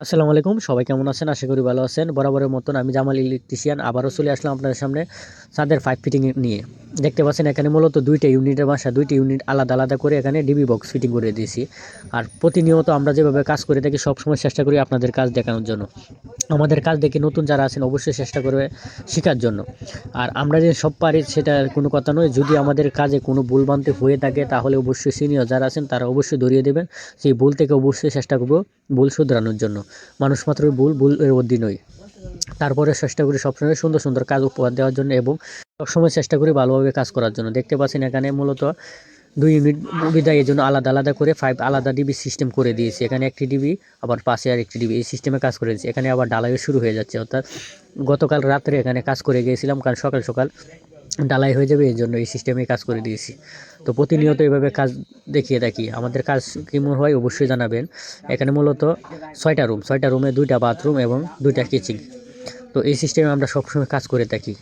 আসসালামু আলাইকুম, সবাই কেমন আছেন? আশা করি ভালো আছেন। বরাবরের মতন আমি জামাল ইলেকট্রিশিয়ান আবারও চলে আসলাম আপনাদের সামনে ছাদের পাইপ ফিটিং নিয়ে। দেখতে পাচ্ছেন এখানে মূলত ২টা ইউনিটের বাসা, ২টি ইউনিট আলাদা আলাদা করে এখানে ডিবি বক্স ফিটিং করে দিয়েছি। আর প্রতিনিয়ত আমরা যেভাবে কাজ করে থাকি সবসময় চেষ্টা করি আপনাদের কাজ দেখানোর জন্য। আমাদের কাজ দেখে নতুন যারা আছেন অবশ্যই চেষ্টা করবে শেখার জন্য। আর আমরা যে সব পারি সেটা কোনো কথা নয়। যদি আমাদের কাজে কোনো ভুলভ্রান্তি হয়ে থাকে তাহলে অবশ্যই সিনিয়র যারা আছেন তারা অবশ্যই ধরিয়ে দেবেন। সেই ভুল থেকে অবশ্যই চেষ্টা করব ভুল শুধরানোর জন্য। মানুষ মাত্রই ভুলের অধীন নই। তারপরে চেষ্টা করি সবসময় সুন্দর সুন্দর কাজ উপহার দেওয়ার জন্য এবং সবসময় চেষ্টা করি ভালোভাবে কাজ করার জন্য। দেখতে পাচ্ছেন এখানে মূলত ২ ইউনিট বিদায় এর জন্য আলাদা আলাদা করে 5 আলাদা ডিবি সিস্টেম করে দিয়েছি। এখানে একটি ডিবি আবার পাশে আরেকটি ডিবি এই সিস্টেমে কাজ করে দিয়েছি। এখানে আবার ঢালাইও শুরু হয়ে যাচ্ছে, অর্থাৎ গতকাল রাত্রে এখানে কাজ করে গিয়েছিলাম, কারণ সকাল সকাল ঢালাই হয়ে যাবে এই জন্য এই সিস্টেমে কাজ করে দিয়েছি। তো প্রতিনিয়ত এভাবে কাজ দেখিয়ে থাকি। আমাদের কাজ কেমন হয় অবশ্যই জানাবেন। এখানে মূলত ৬টা রুমে ২টা বাথরুম এবং ২টা কিচেন। তো এই সিস্টেমে আমরা সবসময় কাজ করে থাকি।